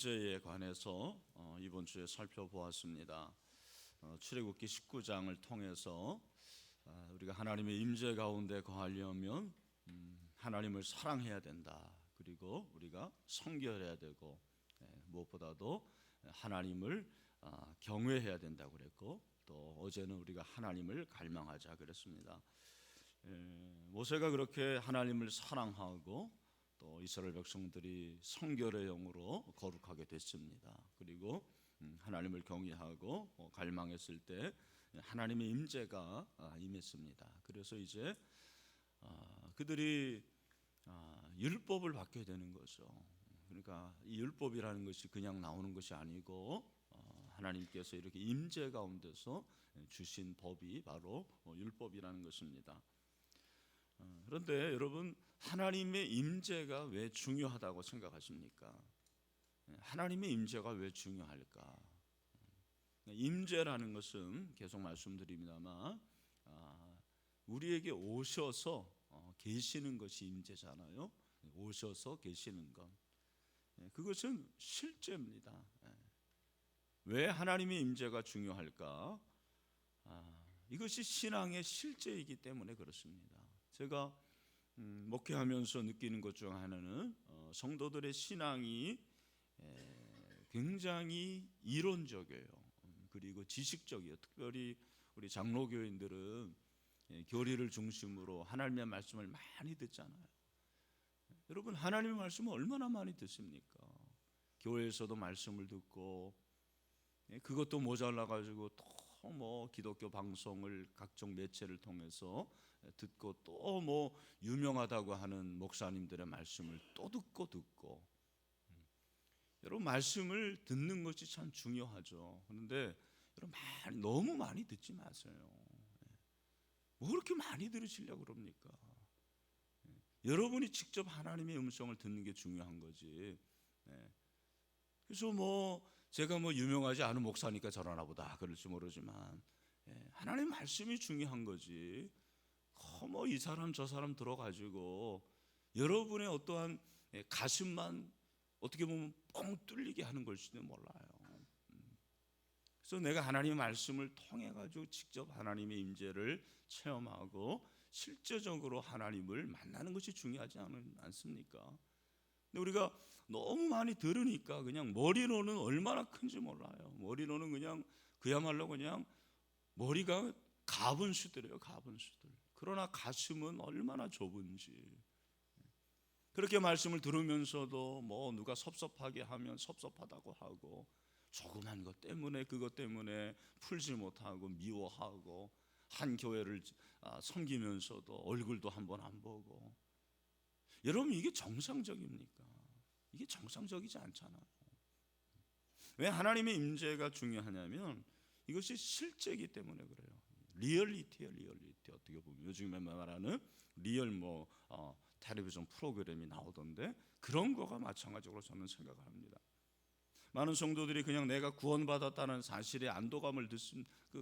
임재에 관해서 이번 주에 살펴보았습니다. 출애굽기 19장을 통해서 우리가 하나님의 임재 가운데 거하려면 하나님을 사랑해야 된다. 그리고 우리가 성결해야 되고 무엇보다도 하나님을 경외해야 된다고 그랬고, 또 어제는 우리가 하나님을 갈망하자 그랬습니다. 모세가 그렇게 하나님을 사랑하고 또 이스라엘 백성들이 성결의 영으로 거룩하게 됐습니다. 그리고 하나님을 경외하고 갈망했을 때 하나님의 임재가 임했습니다. 그래서 이제 그들이 율법을 받게 되는 거죠. 그러니까 이 율법이라는 것이 그냥 나오는 것이 아니고 하나님께서 이렇게 임재 가운데서 주신 법이 바로 율법이라는 것입니다. 그런데 여러분, 하나님의 임재가 왜 중요하다고 생각하십니까? 하나님의 임재가 왜 중요할까? 임재라는 것은 계속 말씀드립니다만 우리에게 오셔서 계시는 것이 임재잖아요. 오셔서 계시는 것, 그것은 실제입니다. 왜 하나님의 임재가 중요할까? 이것이 신앙의 실제이기 때문에 그렇습니다. 제가 목회하면서 느끼는 것 중 하나는 성도들의 신앙이 굉장히 이론적이에요. 그리고 지식적이에요. 특별히 우리 장로교인들은 교리를 중심으로 하나님의 말씀을 많이 듣잖아요. 여러분, 하나님의 말씀을 얼마나 많이 듣습니까? 교회에서도 말씀을 듣고, 그것도 모자라 가지고 또 기독교 방송을 각종 매체를 통해서 듣고, 또 유명하다고 하는 목사님들의 말씀을 또 듣고 여러분, 말씀을 듣는 것이 참 중요하죠. 그런데 여러분, 너무 많이 듣지 마세요. 뭐 그렇게 많이 들으시려고 그럽니까? 여러분이 직접 하나님의 음성을 듣는 게 중요한 거지. 그래서 제가 유명하지 않은 목사니까 저러나 보다 그럴지 모르지만 하나님의 말씀이 중요한 거지. 이 사람 저 사람 들어가지고 여러분의 어떠한 가슴만 어떻게 보면 뻥 뚫리게 하는 걸지도 몰라요. 그래서 내가 하나님의 말씀을 통해 가지고 직접 하나님의 임재를 체험하고 실제적으로 하나님을 만나는 것이 중요하지 않습니까? 근데 우리가 너무 많이 들으니까 그냥 머리로는 얼마나 큰지 몰라요. 머리로는 그냥 그야말로 그냥 머리가 가분수들이에요. 가분수들. 그러나 가슴은 얼마나 좁은지. 그렇게 말씀을 들으면서도 누가 섭섭하게 하면 섭섭하다고 하고, 조그만 것 때문에 그것 때문에 풀지 못하고 미워하고, 한 교회를 섬기면서도 얼굴도 한번 안 보고. 여러분, 이게 정상적입니까? 이게 정상적이지 않잖아요. 왜 하나님의 임재가 중요하냐면 이것이 실제이기 때문에 그래요. 리얼리티예요. 리얼리티. 어떻게 보면 요즘에 말하는 리얼 텔레비전 프로그램이 나오던데, 그런 거가 마찬가지로 저는 생각을 합니다. 많은 성도들이 그냥 내가 구원받았다는 사실에 안도감을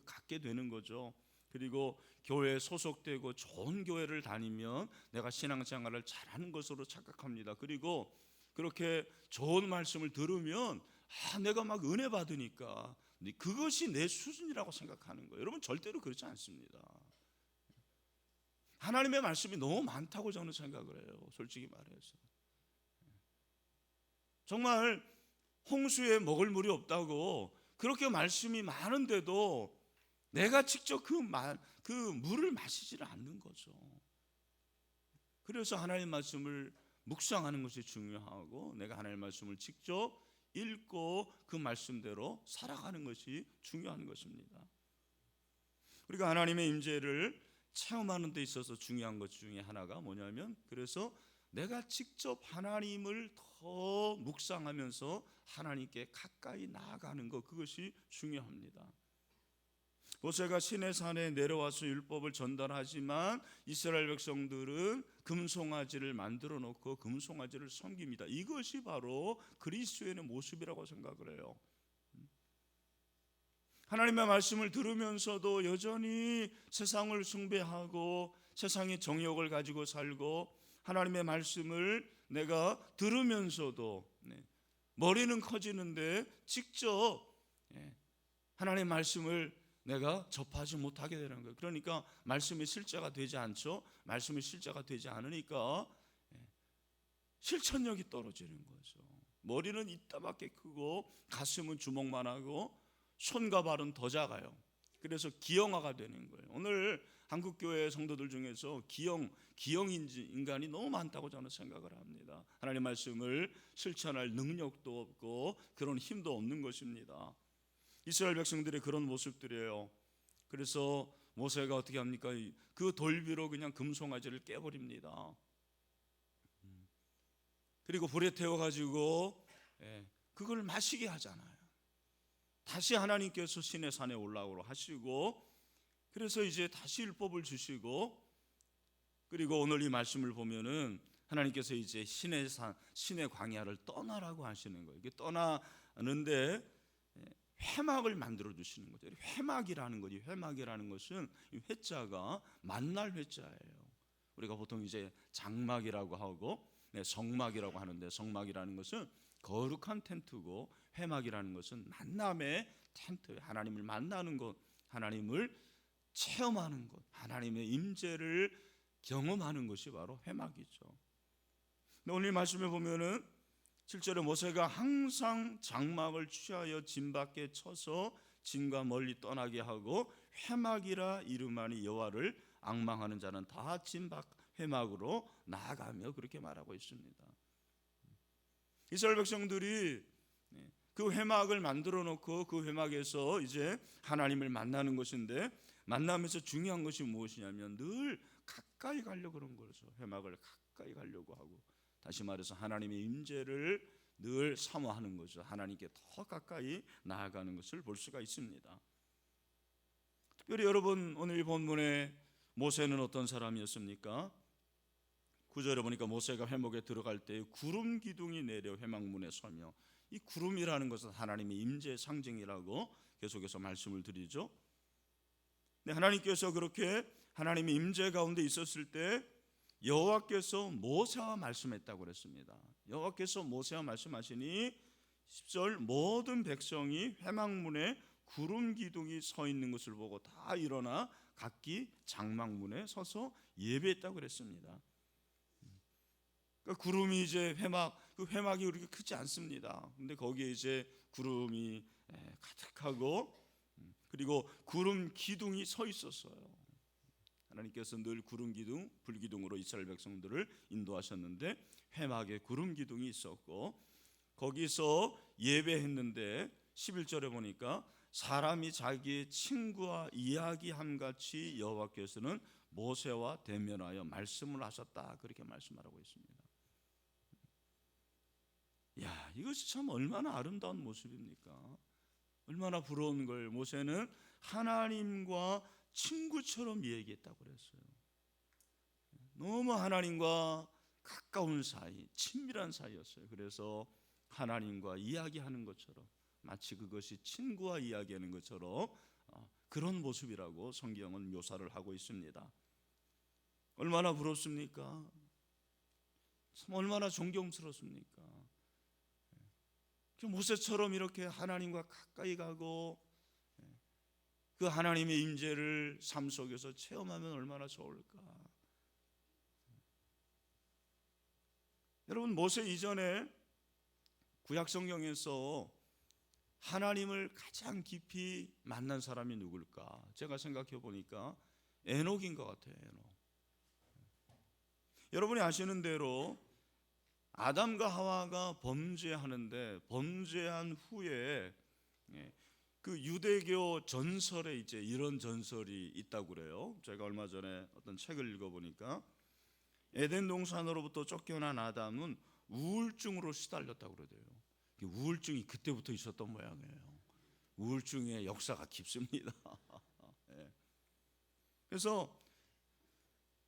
갖게 되는 거죠. 그리고 교회에 소속되고 좋은 교회를 다니면 내가 신앙생활을 잘하는 것으로 착각합니다. 그리고 그렇게 좋은 말씀을 들으면 내가 막 은혜 받으니까 그것이 내 수준이라고 생각하는 거예요. 여러분, 절대로 그렇지 않습니다. 하나님의 말씀이 너무 많다고 저는 생각을 해요. 솔직히 말해서 정말 홍수에 먹을 물이 없다고 그렇게 말씀이 많은데도 내가 직접 그 물을 마시지를 않는 거죠. 그래서 하나님의 말씀을 묵상하는 것이 중요하고, 내가 하나님의 말씀을 직접 읽고 그 말씀대로 살아가는 것이 중요한 것입니다. 우리가 하나님의 임재를 체험하는 데 있어서 중요한 것 중에 하나가 뭐냐면, 그래서 내가 직접 하나님을 더 묵상하면서 하나님께 가까이 나아가는 것, 그것이 중요합니다. 모세가 시내산에 내려와서 율법을 전달하지만 이스라엘 백성들은 금송아지를 만들어 놓고 금송아지를 섬깁니다. 이것이 바로 그리스도인의 모습이라고 생각을 해요. 하나님의 말씀을 들으면서도 여전히 세상을 숭배하고 세상의 정욕을 가지고 살고, 하나님의 말씀을 내가 들으면서도 머리는 커지는데 직접 하나님의 말씀을 내가 접하지 못하게 되는 거예요. 그러니까 말씀이 실제가 되지 않죠. 말씀이 실제가 되지 않으니까 실천력이 떨어지는 거죠. 머리는 이따밖에 크고 가슴은 주먹만 하고 손과 발은 더 작아요. 그래서 기형아가 되는 거예요. 오늘 한국교회 성도들 중에서 기형 인간이 너무 많다고 저는 생각을 합니다. 하나님 말씀을 실천할 능력도 없고 그런 힘도 없는 것입니다. 이스라엘 백성들의 그런 모습들이에요. 그래서 모세가 어떻게 합니까? 그 돌비로 그냥 금송아지를 깨버립니다. 그리고 불에 태워가지고 그걸 마시게 하잖아요. 다시 하나님께서 시내 산에 올라오라 하시고, 그래서 이제 다시 율법을 주시고, 그리고 오늘 이 말씀을 보면은 하나님께서 이제 시내 산, 시내 광야를 떠나라고 하시는 거예요. 이게 떠나는데 회막을 만들어 주시는 거죠. 회막이라는 거지. 회막이라는 것은 회자가 만날 회자예요. 우리가 보통 이제 장막이라고 하고 성막이라고 하는데, 성막이라는 것은 거룩한 텐트고 회막이라는 것은 만남의 텐트, 하나님을 만나는 것, 하나님을 체험하는 것, 하나님의 임재를 경험하는 것이 바로 회막이죠. 근데 오늘 말씀에 보면은 7절에 모세가 항상 장막을 취하여 진 밖에 쳐서 진과 멀리 떠나게 하고 회막이라 이름하니 여호와를 앙망하는 자는 다 진 밖 회막으로 나아가며 그렇게 말하고 있습니다. 이스라엘 백성들이 그 회막을 만들어 놓고 그 회막에서 이제 하나님을 만나는 것인데, 만나면서 중요한 것이 무엇이냐면 늘 가까이 가려고 그런 거죠. 회막을 가까이 가려고 하고, 다시 말해서 하나님의 임재를 늘 사모하는 거죠. 하나님께 더 가까이 나아가는 것을 볼 수가 있습니다. 특별히 여러분, 오늘 이 본문에 모세는 어떤 사람이었습니까? 9절에 보니까 모세가 회막에 들어갈 때 구름 기둥이 내려 회막문에 서며, 이 구름이라는 것은 하나님의 임재의 상징이라고 계속해서 말씀을 드리죠. 네, 하나님께서 그렇게 하나님의 임재 가운데 있었을 때 여호와께서 모세와 말씀했다고 그랬습니다. 여호와께서 모세와 말씀하시니 10절 모든 백성이 회막문에 구름 기둥이 서 있는 것을 보고 다 일어나 각기 장막문에 서서 예배했다고 그랬습니다. 그러니까 구름이 이제 그 회막이 그렇게 크지 않습니다. 근데 거기에 이제 구름이 가득하고, 그리고 구름 기둥이 서 있었어요. 하나님께서 늘 구름 기둥, 불 기둥으로 이스라엘 백성들을 인도하셨는데 회막에 구름 기둥이 있었고, 거기서 예배했는데 11절에 보니까 사람이 자기의 친구와 이야기함 같이 여호와께서는 모세와 대면하여 말씀을 하셨다, 그렇게 말씀하고 있습니다. 야, 이것이 참 얼마나 아름다운 모습입니까? 얼마나 부러운 걸. 모세는 하나님과 친구처럼 얘기했다고 그랬어요. 너무 하나님과 가까운 사이, 친밀한 사이였어요. 그래서 하나님과 이야기하는 것처럼, 마치 그것이 친구와 이야기하는 것처럼 그런 모습이라고 성경은 묘사를 하고 있습니다. 얼마나 부럽습니까? 참 얼마나 존경스럽습니까? 모세처럼 이렇게 하나님과 가까이 가고 그 하나님의 임재를 삶 속에서 체험하면 얼마나 좋을까. 여러분, 모세 이전에 구약 성경에서 하나님을 가장 깊이 만난 사람이 누굴까? 제가 생각해 보니까 에녹인 것 같아요. 에녹. 여러분이 아시는 대로 아담과 하와가 범죄하는데, 범죄한 후에 그 유대교 전설에 이제 이런 전설이 있다고 그래요. 제가 얼마 전에 어떤 책을 읽어보니까 에덴 동산으로부터 쫓겨난 아담은 우울증으로 시달렸다고 그러대요. 우울증이 그때부터 있었던 모양이에요. 우울증의 역사가 깊습니다. 그래서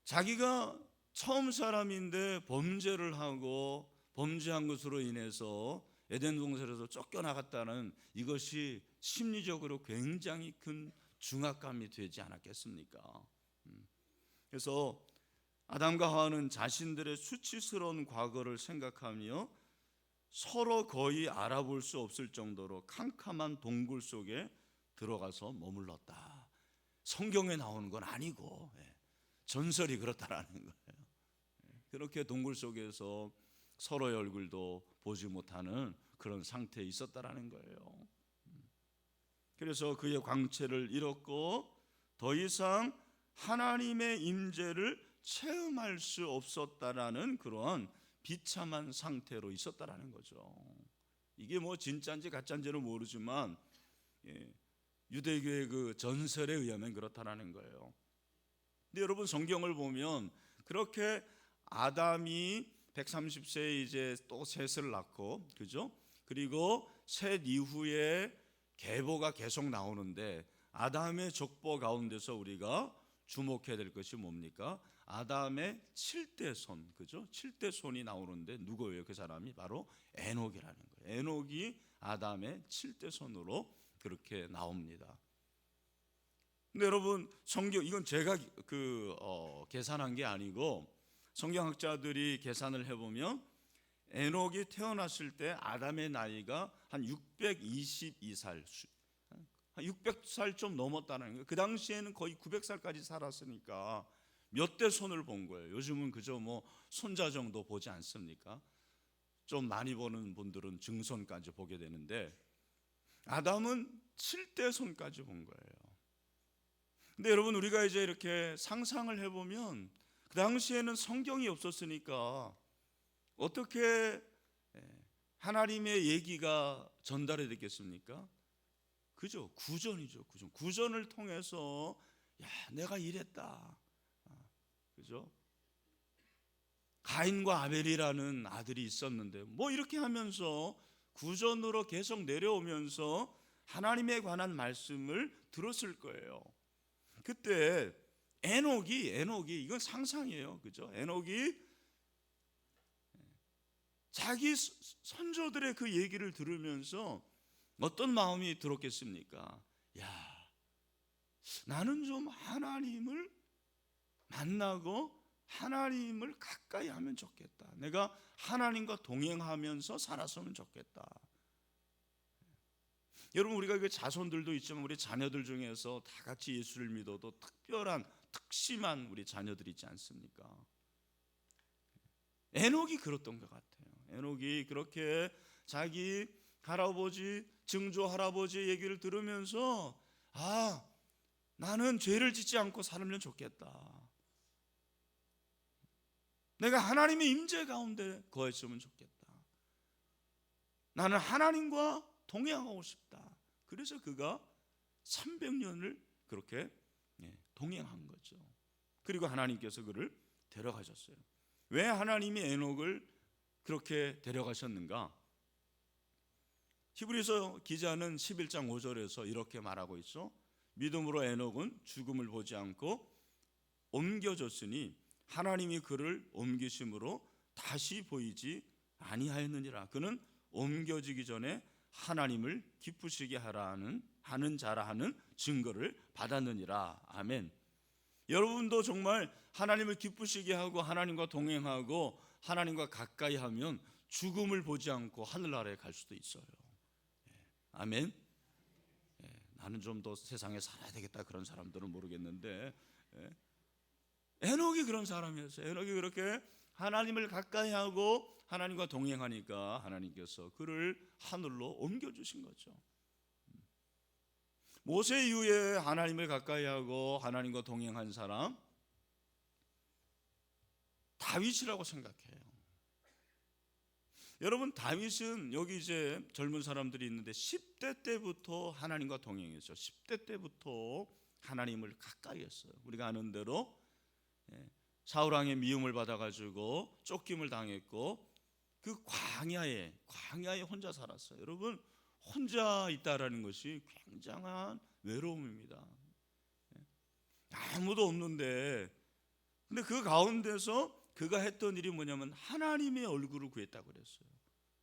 자기가 처음 사람인데 범죄를 하고 범죄한 것으로 인해서 에덴 동산에서 쫓겨나갔다는 이것이 심리적으로 굉장히 큰 중압감이 되지 않았겠습니까? 그래서 아담과 하와는 자신들의 수치스러운 과거를 생각하며 서로 거의 알아볼 수 없을 정도로 캄캄한 동굴 속에 들어가서 머물렀다. 성경에 나오는 건 아니고 전설이 그렇다라는 거예요. 그렇게 동굴 속에서 서로의 얼굴도 보지 못하는 그런 상태에 있었다라는 거예요. 그래서 그의 광채를 잃었고 더 이상 하나님의 임재를 체험할 수 없었다라는 그런 비참한 상태로 있었다라는 거죠. 이게 뭐 진짜인지 가짜인지는 모르지만 유대교의 그 전설에 의하면 그렇다라는 거예요. 근데 여러분 성경을 보면 그렇게 아담이 130세에 이제 또 셋을 낳고, 그죠? 그리고 셋 이후에 계보가 계속 나오는데 아담의 족보 가운데서 우리가 주목해야 될 것이 뭡니까? 아담의 7대 손, 그죠? 7대 손이 나오는데 누구예요? 그 사람이 바로 에녹이라는 거예요. 에녹이 아담의 7대 손으로 그렇게 나옵니다. 근데 여러분 성경 이건 제가 계산한 게 아니고 성경학자들이 계산을 해보면 에녹이 태어났을 때 아담의 나이가 한 622살, 한 600살 좀 넘었다는 거예요. 그 당시에는 거의 900살까지 살았으니까 몇 대 손을 본 거예요. 요즘은 그저 뭐 손자 정도 보지 않습니까? 좀 많이 보는 분들은 증손까지 보게 되는데 아담은 7대 손까지 본 거예요. 근데 여러분 우리가 이제 이렇게 상상을 해보면 그 당시에는 성경이 없었으니까 어떻게 하나님의 얘기가 전달이 됐겠습니까? 그죠? 구전이죠. 구전을 통해서 야, 내가 이랬다. 그죠? 가인과 아벨이라는 아들이 있었는데 뭐 이렇게 하면서 구전으로 계속 내려오면서 하나님에 관한 말씀을 들었을 거예요. 그때 에녹이 이건 상상이에요. 그죠? 에녹이 자기 선조들의 그 얘기를 들으면서 어떤 마음이 들었겠습니까? 야, 나는 좀 하나님을 만나고 하나님을 가까이 하면 좋겠다. 내가 하나님과 동행하면서 살았으면 좋겠다. 여러분 우리가 그 자손들도 있지만 우리 자녀들 중에서 다 같이 예수를 믿어도 특별한 특심한 우리 자녀들이 있지 않습니까? 에녹이 그랬던 것 같아요. 에녹이 그렇게 자기 할아버지, 증조 할아버지 얘기를 들으면서 아, 나는 죄를 짓지 않고 살면 좋겠다. 내가 하나님의 임재 가운데 거했으면 좋겠다. 나는 하나님과 동행하고 싶다. 그래서 그가 300년을 그렇게 동행한 거죠. 그리고 하나님께서 그를 데려가셨어요. 왜 하나님이 에녹을 그렇게 데려가셨는가? 히브리서 기자는 11장 5절에서 이렇게 말하고 있어. 믿음으로 에녹은 죽음을 보지 않고 옮겨졌으니 하나님이 그를 옮기심으로 다시 보이지 아니하였느니라. 그는 옮겨지기 전에 하나님을 기쁘시게 하는 자라 하는 증거를 받았느니라. 아멘. 여러분도 정말 하나님을 기쁘시게 하고 하나님과 동행하고 하나님과 가까이 하면 죽음을 보지 않고 하늘나라에 갈 수도 있어요. 아멘. 나는 좀 더 세상에 살아야 되겠다 그런 사람들은 모르겠는데 에녹이 그런 사람이었어요. 에녹이 그렇게 하나님을 가까이 하고 하나님과 동행하니까 하나님께서 그를 하늘로 옮겨주신 거죠. 모세 이후에 하나님을 가까이 하고 하나님과 동행한 사람 다윗이라고 생각해요. 여러분 다윗은 여기 이제 젊은 사람들이 있는데 10대 때부터 하나님과 동행했죠. 10대 때부터 하나님을 가까이 했어요. 우리가 아는 대로 사울 왕의 미움을 받아가지고 쫓김을 당했고 그 광야에 혼자 살았어요. 여러분 혼자 있다라는 것이 굉장한 외로움입니다. 아무도 없는데 근데 그 가운데서 그가 했던 일이 뭐냐면 하나님의 얼굴을 구했다고 그랬어요.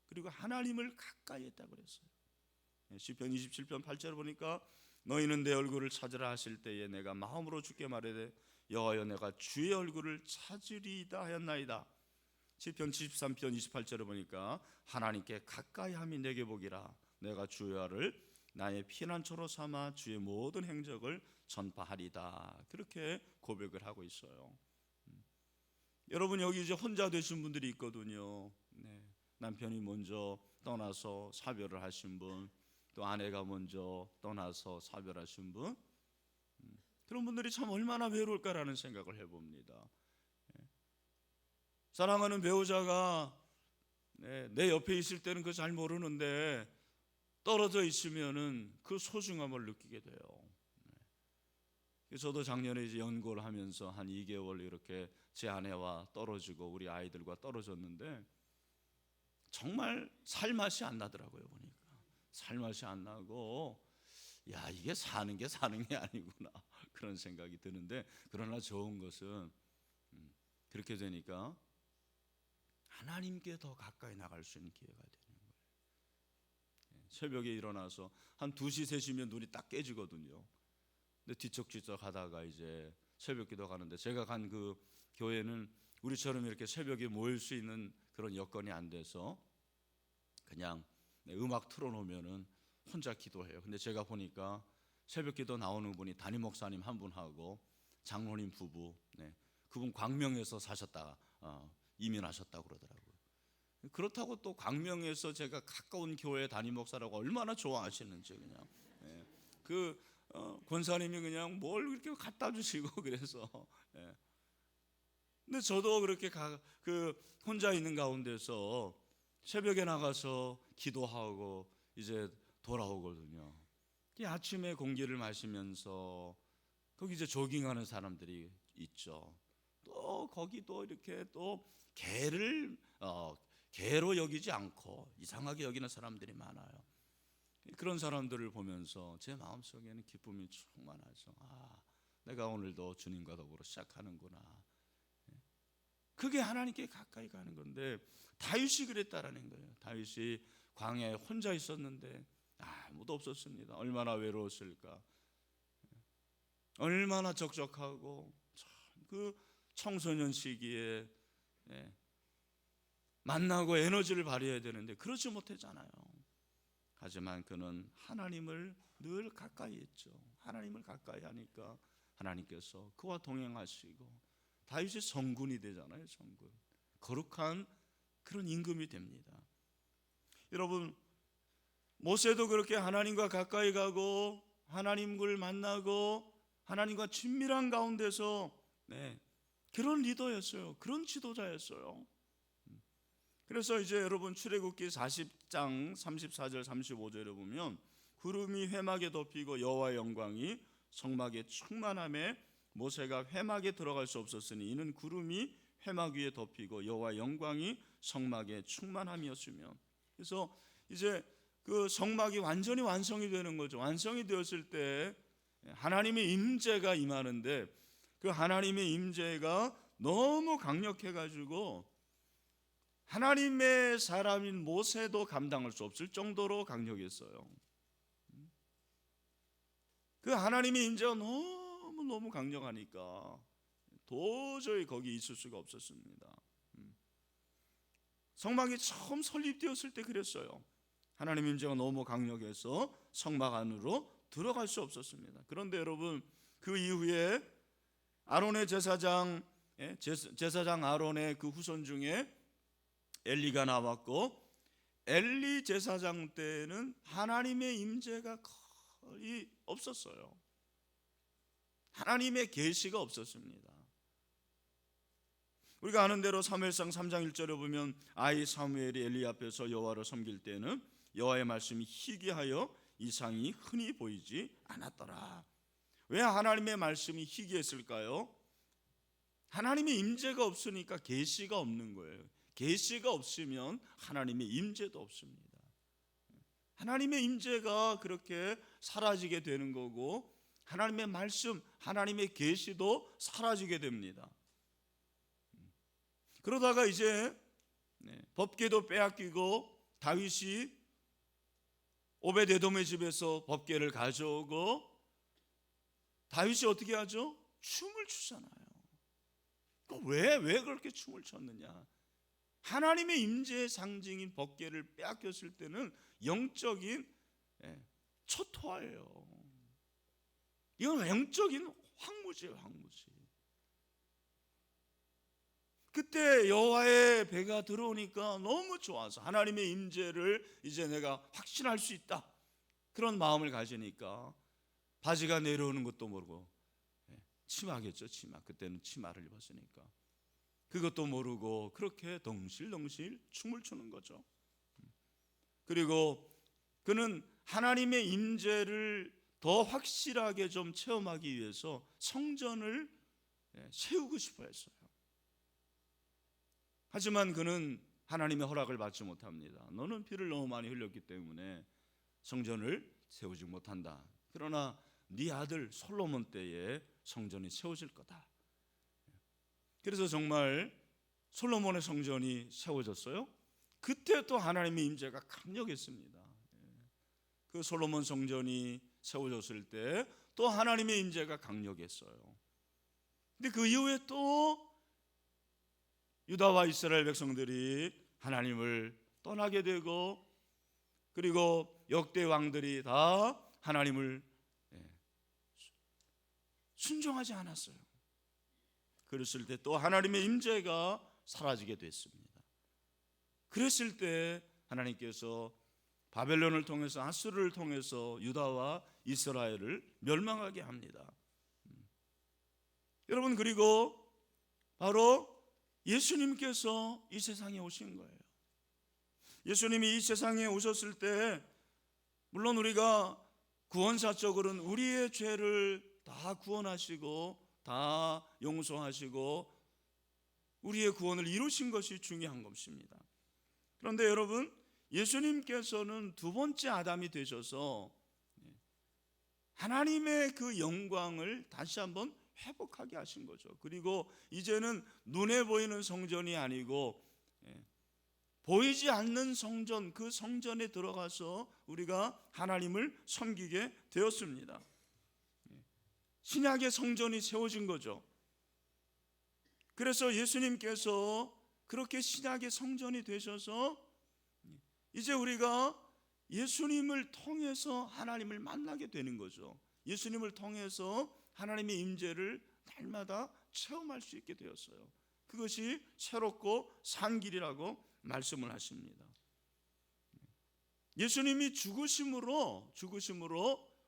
그리고 하나님을 가까이 했다고 그랬어요. 시편 27편 8절 보니까 너희는 내 얼굴을 찾으라 하실 때에 내가 마음으로 주께 말하되 여호와여 내가 주의 얼굴을 찾으리이다 하였나이다. 시편 73편 28절에 보니까 하나님께 가까이 함이 내게 복이라. 내가 주야를 나의 피난처로 삼아 주의 모든 행적을 전파하리다. 그렇게 고백을 하고 있어요. 여러분, 여기 이제 혼자 되신 분들이 있거든요. 남편이 먼저 떠나서 사별을 하신 분, 또 아내가 먼저 떠나서 사별하신 분, 그런 분들이 참 얼마나 외로울까라는 생각을 해봅니다. 사랑하는 배우자가 내 옆에 있을 때는 그거 잘 모르는데 떨어져 있으면은 그 소중함을 느끼게 돼요. 저도 작년에 이제 연구를 하면서 한 2개월 이렇게 제 아내와 떨어지고 우리 아이들과 떨어졌는데 정말 살맛이 안 나더라고요. 보니까 살맛이 안 나고, 야, 이게 사는 게 아니구나 그런 생각이 드는데, 그러나 좋은 것은 그렇게 되니까 하나님께 더 가까이 나갈 수 있는 기회가 되는 거예요. 새벽에 일어나서 한 2시, 3시면 눈이 딱 깨지거든요. 근데 뒤척뒤척 하다가 이제 새벽 기도 가는데, 제가 간 그 교회는 우리처럼 이렇게 새벽에 모일 수 있는 그런 여건이 안 돼서 그냥 음악 틀어놓으면은 혼자 기도해요. 근데 제가 보니까 새벽 기도 나오는 분이 담임 목사님 한 분하고 장로님 부부, 그분 광명에서 사셨다가 이민하셨다고 그러더라고요. 그렇다고 또 광명에서 제가 가까운 교회 담임 목사라고 얼마나 좋아하시는지, 그냥 권사님이 그냥 뭘 이렇게 갖다 주시고 그래서. 근데 저도 그렇게 혼자 있는 가운데서 새벽에 나가서 기도하고 이제 돌아오거든요. 아침에 공기를 마시면서 거기 이제 조깅하는 사람들이 있죠. 또 거기도 이렇게 또 개로 여기지 않고 이상하게 여기는 사람들이 많아요. 그런 사람들을 보면서 제 마음속에는 기쁨이 충만하죠. 내가 오늘도 주님과 더불어 시작하는구나. 그게 하나님께 가까이 가는 건데, 다윗이 그랬다라는 거예요. 다윗이 광야에 혼자 있었는데 아무도 없었습니다. 얼마나 외로웠을까. 얼마나 적적하고, 그 청소년 시기에 만나고 에너지를 발휘해야 되는데 그러지 못했잖아요. 하지만 그는 하나님을 늘 가까이 했죠. 하나님을 가까이 하니까 하나님께서 그와 동행하시고 다윗이 성군이 되잖아요. 성군, 거룩한 그런 임금이 됩니다. 여러분, 모세도 그렇게 하나님과 가까이 가고 하나님을 만나고 하나님과 친밀한 가운데서 그런 리더였어요. 그런 지도자였어요. 그래서 이제 여러분, 출애굽기 40장 34절 35절에 보면 구름이 회막에 덮이고 여호와의 영광이 성막에 충만함에 모세가 회막에 들어갈 수 없었으니 이는 구름이 회막 위에 덮이고 여호와의 영광이 성막에 충만함이었으며. 그래서 이제 그 성막이 완전히 완성이 되는 거죠. 완성이 되었을 때 하나님의 임재가 임하는데, 그 하나님의 임재가 너무 강력해 가지고 하나님의 사람인 모세도 감당할 수 없을 정도로 강력했어요. 그 하나님의 임재가 너무 강력하니까 도저히 거기 있을 수가 없었습니다. 성막이 처음 설립되었을 때 그랬어요. 하나님의 임재가 너무 강력해서 성막 안으로 들어갈 수 없었습니다. 그런데 여러분, 그 이후에 아론의 제사장 아론의 그 후손 중에 엘리가 나왔고, 엘리 제사장 때는 하나님의 임재가 거의 없었어요. 하나님의 계시가 없었습니다. 우리가 아는 대로 사무엘상 3장 1절에 보면 아이 사무엘이 엘리 앞에서 여호와를 섬길 때는 여호와의 말씀이 희귀하여 이상이 흔히 보이지 않았더라. 왜 하나님의 말씀이 희귀했을까요? 하나님의 임재가 없으니까 계시가 없는 거예요. 계시가 없으면 하나님의 임재도 없습니다. 하나님의 임재가 그렇게 사라지게 되는 거고, 하나님의 말씀, 하나님의 계시도 사라지게 됩니다. 그러다가 이제 법궤도 빼앗기고 다윗이 오벳에돔의 집에서 법궤를 가져오고, 다윗이 어떻게 하죠? 춤을 추잖아요. 왜 그렇게 춤을 췄느냐? 하나님의 임재의 상징인 법궤를 빼앗겼을 때는 영적인 초토화예요. 이건 영적인 황무지예요, 황무지. 그때 여호와의 배가 들어오니까 너무 좋아서 하나님의 임재를 이제 내가 확신할 수 있다, 그런 마음을 가지니까 바지가 내려오는 것도 모르고, 치마겠죠, 치마. 그때는 치마를 입었으니까 그것도 모르고 그렇게 덩실덩실 춤을 추는 거죠. 그리고 그는 하나님의 임재를 더 확실하게 좀 체험하기 위해서 성전을 세우고 싶어 했어요. 하지만 그는 하나님의 허락을 받지 못합니다. 너는 피를 너무 많이 흘렸기 때문에 성전을 세우지 못한다. 그러나 네 아들 솔로몬 때에 성전이 세워질 거다. 그래서 정말 솔로몬의 성전이 세워졌어요. 그때 또 하나님의 임재가 강력했습니다. 그 솔로몬 성전이 세워졌을 때 또 하나님의 임재가 강력했어요. 근데 그 이후에 또 유다와 이스라엘 백성들이 하나님을 떠나게 되고, 그리고 역대 왕들이 다 하나님을 순종하지 않았어요. 그랬을 때 또 하나님의 임재가 사라지게 됐습니다. 그랬을 때 하나님께서 바벨론을 통해서, 아수르를 통해서 유다와 이스라엘을 멸망하게 합니다. 여러분, 그리고 바로 예수님께서 이 세상에 오신 거예요. 예수님이 이 세상에 오셨을 때 물론 우리가 구원사적으로는 우리의 죄를 다 구원하시고 다 용서하시고 우리의 구원을 이루신 것이 중요한 것입니다. 그런데 여러분, 예수님께서는 두 번째 아담이 되셔서 하나님의 그 영광을 다시 한번 회복하게 하신 거죠. 그리고 이제는 눈에 보이는 성전이 아니고 보이지 않는 성전, 그 성전에 들어가서 우리가 하나님을 섬기게 되었습니다. 신약의 성전이 세워진 거죠. 그래서 예수님께서 그렇게 신약의 성전이 되셔서 이제 우리가 예수님을 통해서 하나님을 만나게 되는 거죠. 예수님을 통해서 하나님의 임재를 날마다 체험할 수 있게 되었어요. 그것이 새롭고 산 길이라고 말씀을 하십니다. 예수님이 죽으심으로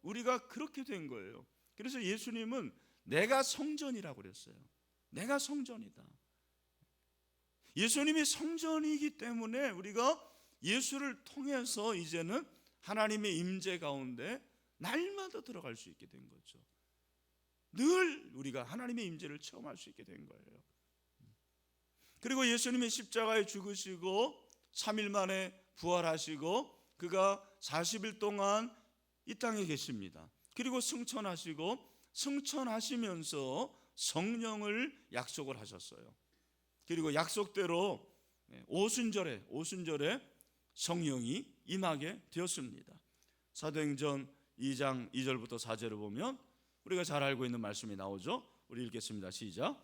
우리가 그렇게 된 거예요. 그래서 예수님은 내가 성전이라고 그랬어요. 내가 성전이다. 예수님이 성전이기 때문에 우리가 예수를 통해서 이제는 하나님의 임재 가운데 날마다 들어갈 수 있게 된 거죠. 늘 우리가 하나님의 임재를 체험할 수 있게 된 거예요. 그리고 예수님이 십자가에 죽으시고 3일 만에 부활하시고 그가 40일 동안 이 땅에 계십니다. 그리고 승천하시면서 성령을 약속을 하셨어요. 그리고 약속대로 오순절에 성령이 임하게 되었습니다. 사도행전 2장 2절부터 4절을 보면 우리가 잘 알고 있는 말씀이 나오죠. 우리 읽겠습니다. 시작.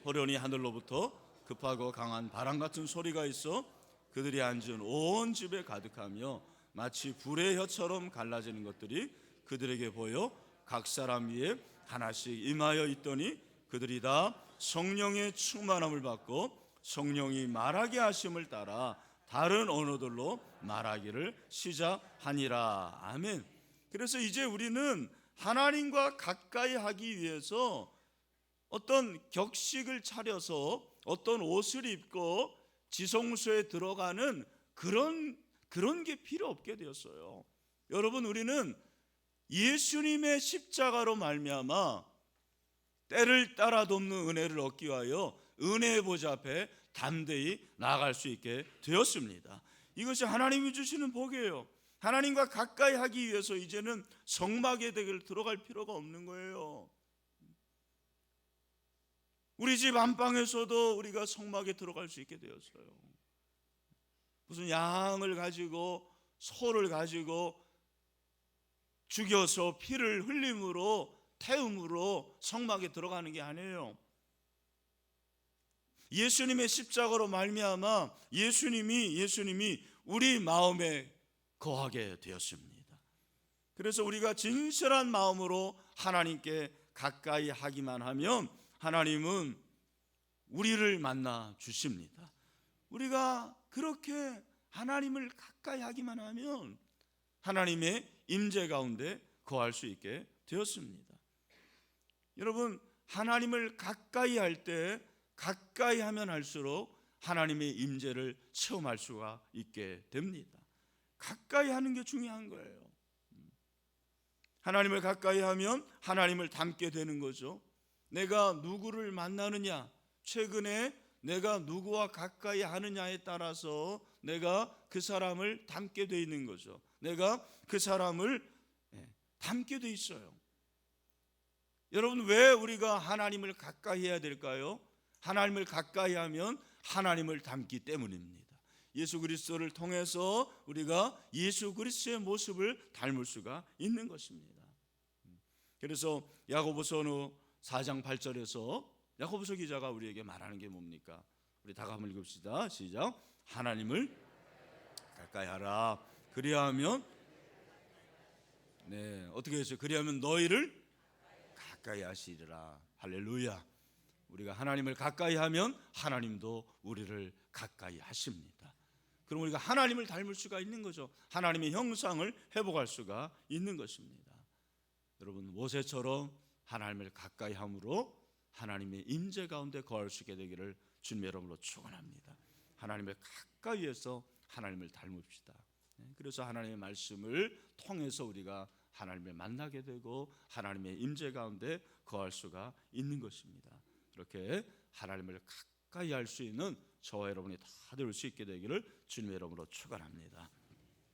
호련히 하늘로부터 급하고 강한 바람 같은 소리가 있어 그들이 앉은 온 집에 가득하며 마치 불의 혀처럼 갈라지는 것들이 그들에게 보여 각 사람 위에 하나씩 임하여 있더니 그들이 다 성령의 충만함을 받고 성령이 말하게 하심을 따라 다른 언어들로 말하기를 시작하니라. 아멘. 그래서 이제 우리는 하나님과 가까이 하기 위해서 어떤 격식을 차려서 어떤 옷을 입고 지성소에 들어가는 그런 게 필요 없게 되었어요. 여러분, 우리는 예수님의 십자가로 말미암아 때를 따라 돕는 은혜를 얻기 위하여 은혜의 보좌 앞에 담대히 나아갈 수 있게 되었습니다. 이것이 하나님이 주시는 복이에요. 하나님과 가까이 하기 위해서 이제는 성막에 들어갈 필요가 없는 거예요. 우리 집 안방에서도 우리가 성막에 들어갈 수 있게 되었어요. 무슨 양을 가지고 소를 가지고 죽여서 피를 흘림으로 태움으로 성막에 들어가는 게 아니에요. 예수님의 십자가로 말미암아 예수님이 우리 마음에 거하게 되었습니다. 그래서 우리가 진실한 마음으로 하나님께 가까이 하기만 하면 하나님은 우리를 만나 주십니다. 우리가 그렇게 하나님을 가까이 하기만 하면 하나님의 임재 가운데 거할 수 있게 되었습니다. 여러분, 하나님을 가까이 할 때 가까이 하면 할수록 하나님의 임재를 체험할 수가 있게 됩니다. 가까이 하는 게 중요한 거예요. 하나님을 가까이 하면 하나님을 닮게 되는 거죠. 내가 누구를 만나느냐, 최근에 내가 누구와 가까이 하느냐에 따라서 내가 그 사람을 닮게 돼 있는 거죠. 내가 그 사람을 닮게 돼 있어요. 여러분, 왜 우리가 하나님을 가까이 해야 될까요? 하나님을 가까이 하면 하나님을 닮기 때문입니다. 예수 그리스도를 통해서 우리가 예수 그리스도의 모습을 닮을 수가 있는 것입니다. 그래서 야고보서 4장 8절에서 야고보서 기자가 우리에게 말하는 게 뭡니까? 우리 다 한번 읽읍시다. 시작. 하나님을 가까이 하라. 그리하면 어떻게 했어요? 그리하면 너희를 가까이 하시리라. 할렐루야. 우리가 하나님을 가까이 하면 하나님도 우리를 가까이 하십니다. 그럼 우리가 하나님을 닮을 수가 있는 거죠. 하나님의 형상을 회복할 수가 있는 것입니다. 여러분, 모세처럼 하나님을 가까이 함으로 하나님의 임재 가운데 거할 수 있게 되기를 주님의 이름으로 축원합니다. 하나님을 가까이 해서 하나님을 닮읍시다. 그래서 하나님의 말씀을 통해서 우리가 하나님을 만나게 되고 하나님의 임재 가운데 거할 수가 있는 것입니다. 그렇게 하나님을 가까이 할 수 있는 저와 여러분이 다 될 수 있게 되기를 주님의 이름으로 축원합니다.